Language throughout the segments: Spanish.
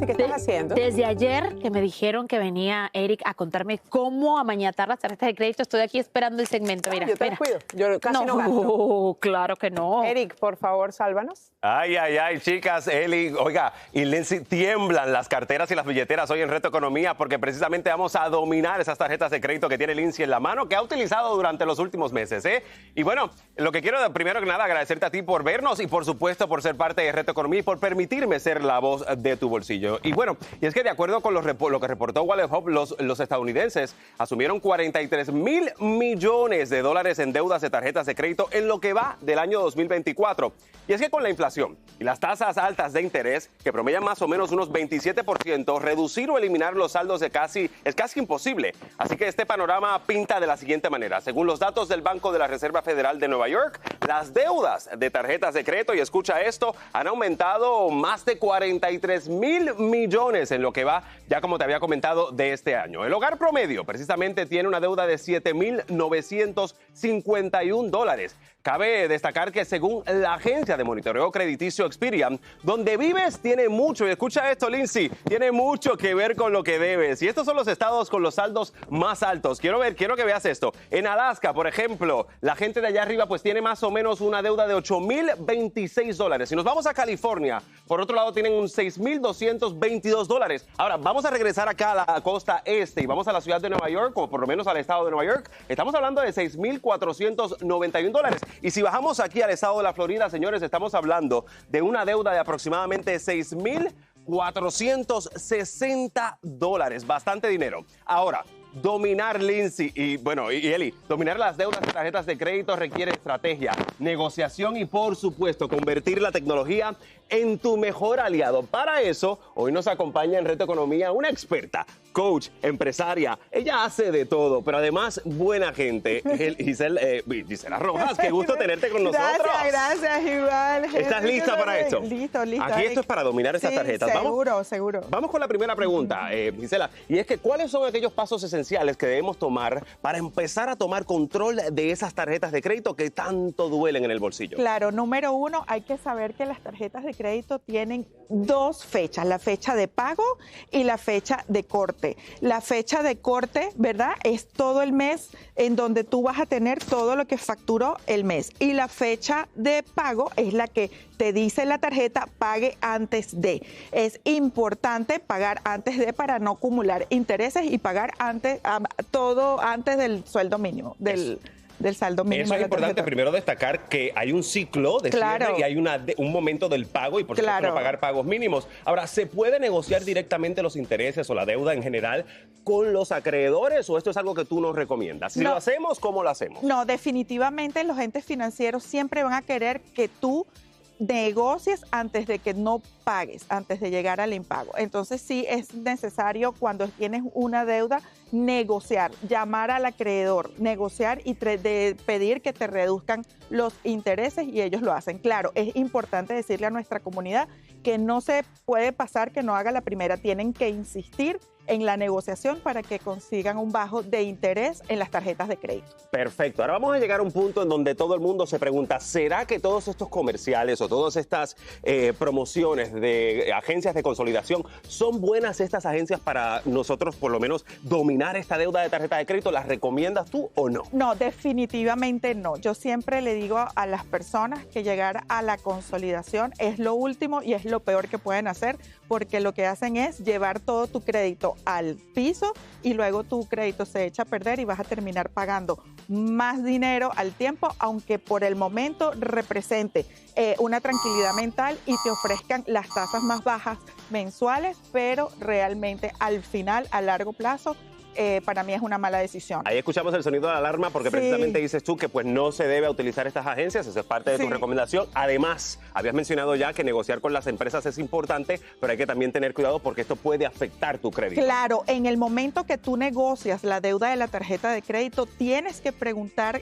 Lindsay? ¿Qué estás haciendo? Desde ayer que me dijeron que venía Eric a contarme cómo amañatar las tarjetas de crédito, estoy aquí esperando el segmento. Mira, yo te espera. cuido. Yo casi no gasto. No, claro que no. Eric, por favor, sálvanos. Ay, ay, ay, chicas, Eli, oiga, y Lindsay, tiemblan las carteras y las billeteras hoy en Reto Economía porque precisamente vamos a dominar esas tarjetas de crédito que tiene Lindsay en la mano, que ha utilizado durante los últimos meses, ¿eh? Y bueno, lo que quiero primero que nada agradecerte a ti por vernos y por supuesto por ser parte de Reto Economía y por permitirme ser la voz de tu bolsillo. Y bueno, y es que de acuerdo con lo que reportó Wallet Hub, los estadounidenses asumieron 43,000 millones de dólares en deudas de tarjetas de crédito en lo que va del año 2024. Y es que con la inflación y las tasas altas de interés, que promedian más o menos unos 27%, reducir o eliminar los saldos es casi imposible. Así que este panorama pinta de la siguiente manera. Según los datos del Banco de la Reserva Federal de Nueva York, las deudas de tarjetas de crédito, y escucha esto, han aumentado más de 43,000 millones en lo que va, ya como te había comentado, de este año. El hogar promedio precisamente tiene una deuda de $7,951. Cabe destacar que según la agencia de monitoreo crediticio Experian, donde vives tiene mucho, y escucha esto, Lindsay, tiene mucho que ver con lo que debes. Y estos son los estados con los saldos más altos. Quiero que veas esto. En Alaska, por ejemplo, la gente de allá arriba pues tiene más o menos una deuda de $8,026. Si nos vamos a California, por otro lado tienen un $6,222. Ahora, vamos a regresar acá a la costa este y vamos a la ciudad de Nueva York, o por lo menos al estado de Nueva York. Estamos hablando de $6,491. Y si bajamos aquí al estado de la Florida, señores, estamos hablando de una deuda de aproximadamente $6,460. Bastante dinero. Ahora, dominar, Lindsay, y Eli, dominar las deudas de tarjetas de crédito requiere estrategia, negociación y, por supuesto, convertir la tecnología en tu mejor aliado. Para eso, hoy nos acompaña en Reto Economía una experta, coach, empresaria. Ella hace de todo, pero además buena gente. Gisela Rojas, qué gusto tenerte con nosotros. Gracias, igual. ¿Estás lista para esto? Listo. Aquí esto es para dominar estas tarjetas. Seguro. Vamos con la primera pregunta, Gisela. Y es que, ¿cuáles son aquellos pasos esenciales que debemos tomar para empezar a tomar control de esas tarjetas de crédito que tanto duelen en el bolsillo? Claro, número uno, hay que saber que las tarjetas de crédito tienen dos fechas, la fecha de pago y la fecha de corte. La fecha de corte, ¿verdad? Es todo el mes en donde tú vas a tener todo lo que facturó el mes. Y la fecha de pago es la que te dice la tarjeta pague antes de. Es importante pagar antes de para no acumular intereses y pagar todo antes del sueldo mínimo, del saldo mínimo. Eso es importante, primero destacar que hay un ciclo de cierre y hay un momento del pago y por supuesto no pagar pagos mínimos. Ahora, ¿se puede negociar directamente los intereses o la deuda en general con los acreedores o esto es algo que tú nos recomiendas? Si lo hacemos, ¿cómo lo hacemos? No, definitivamente los entes financieros siempre van a querer que tú negocies antes de que no pagues, antes de llegar al impago. Entonces sí es necesario cuando tienes una deuda negociar, llamar al acreedor, negociar y pedir que te reduzcan los intereses y ellos lo hacen. Claro, es importante decirle a nuestra comunidad que no se puede pasar que no haga la primera, tienen que insistir en la negociación para que consigan un bajo de interés en las tarjetas de crédito. Perfecto. Ahora vamos a llegar a un punto en donde todo el mundo se pregunta, ¿será que todos estos comerciales o todas estas promociones de agencias de consolidación son buenas estas agencias para nosotros por lo menos dominar esta deuda de tarjeta de crédito? ¿Las recomiendas tú o no? No, definitivamente no. Yo siempre le digo a las personas que llegar a la consolidación es lo último y es lo peor que pueden hacer porque lo que hacen es llevar todo tu crédito al piso y luego tu crédito se echa a perder y vas a terminar pagando más dinero al tiempo, aunque por el momento represente una tranquilidad mental y te ofrezcan las tasas más bajas mensuales, pero realmente al final, a largo plazo, para mí es una mala decisión. Ahí escuchamos el sonido de la alarma porque precisamente dices tú que pues no se debe utilizar estas agencias, esa es parte de tu recomendación. Además, habías mencionado ya que negociar con las empresas es importante, pero hay que también tener cuidado porque esto puede afectar tu crédito. Claro, en el momento que tú negocias la deuda de la tarjeta de crédito, tienes que preguntar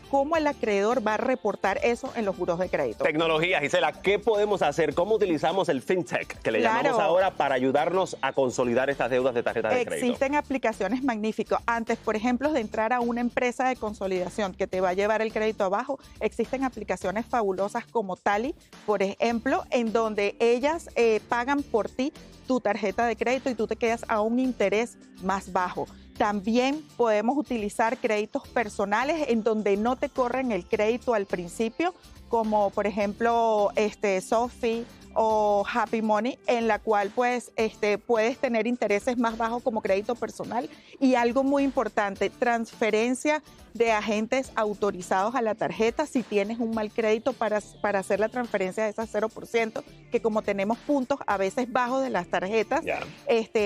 cómo el acreedor va a reportar eso en los buros de crédito. Tecnología, Gisela, ¿qué podemos hacer? ¿Cómo utilizamos el fintech, que le llamamos ahora, para ayudarnos a consolidar estas deudas de tarjeta de crédito? Existen aplicaciones aplicaciones magníficas. Antes, por ejemplo, de entrar a una empresa de consolidación que te va a llevar el crédito abajo, existen aplicaciones fabulosas como Tally, por ejemplo, en donde ellas pagan por ti tu tarjeta de crédito y tú te quedas a un interés más bajo. También podemos utilizar créditos personales en donde no te corren el crédito al principio, como por ejemplo Sophie o Happy Money, en la cual pues, puedes tener intereses más bajos como crédito personal. Y algo muy importante, transferencia de agentes autorizados a la tarjeta si tienes un mal crédito para hacer la transferencia de esas 0%, que como tenemos puntos a veces bajos de las tarjetas,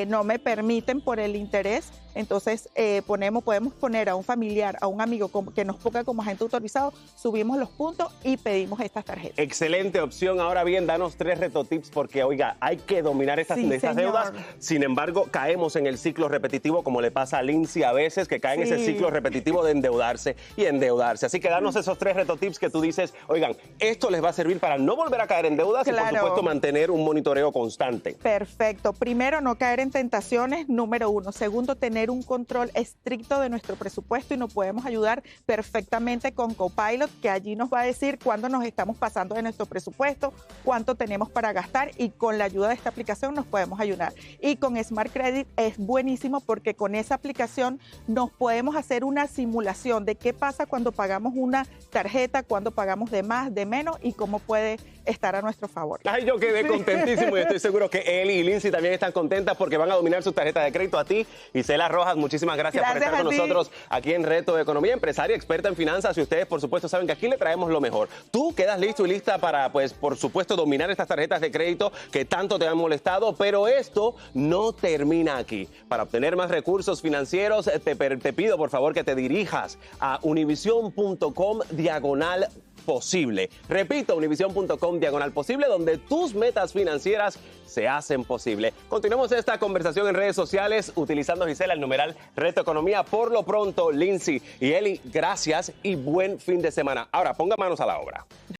no me permiten por el interés. Entonces podemos poner a un familiar, a un amigo que nos ponga como agente autorizado, subimos los puntos y pedimos estas tarjetas. Excelente opción. Ahora bien, danos 3 retotips porque, oiga, hay que dominar estas deudas. Sin embargo, caemos en el ciclo repetitivo, como le pasa a Lindsay a veces, que cae en ese ciclo repetitivo de endeudarse y endeudarse. Así que danos esos 3 retotips que tú dices, oigan, esto les va a servir para no volver a caer en deudas y, por supuesto, mantener un monitoreo constante. Perfecto. Primero, no caer en tentaciones, número 1. Segundo, tener un control estricto de nuestro presupuesto y nos podemos ayudar perfectamente con Copilot, que allí nos va a decir cuándo nos estamos pasando de nuestro presupuesto, cuánto tenemos para gastar, y con la ayuda de esta aplicación nos podemos ayudar. Y con Smart Credit es buenísimo porque con esa aplicación nos podemos hacer una simulación de qué pasa cuando pagamos una tarjeta, cuando pagamos de más, de menos y cómo puede estar a nuestro favor. Ay, yo quedé contentísimo y estoy seguro que Eli y Lindsay también están contentas porque van a dominar sus tarjetas de crédito. A ti, Isela Rojas, muchísimas gracias por estar con nosotros aquí en Reto de Economía, empresaria, experta en finanzas, y ustedes, por supuesto, saben que aquí le traemos lo mejor. Tú quedas listo y lista para, pues, por supuesto, dominar estas tarjetas de crédito que tanto te han molestado, pero esto no termina aquí. Para obtener más recursos financieros, te pido, por favor, que te dirijas a univision.com/posible. Repito, univision.com/posible, donde tus metas financieras se hacen posible. Continuamos esta conversación en redes sociales utilizando, Gisela, el numeral Reto Economía. Por lo pronto, Lindsay y Eli, gracias y buen fin de semana. Ahora, ponga manos a la obra.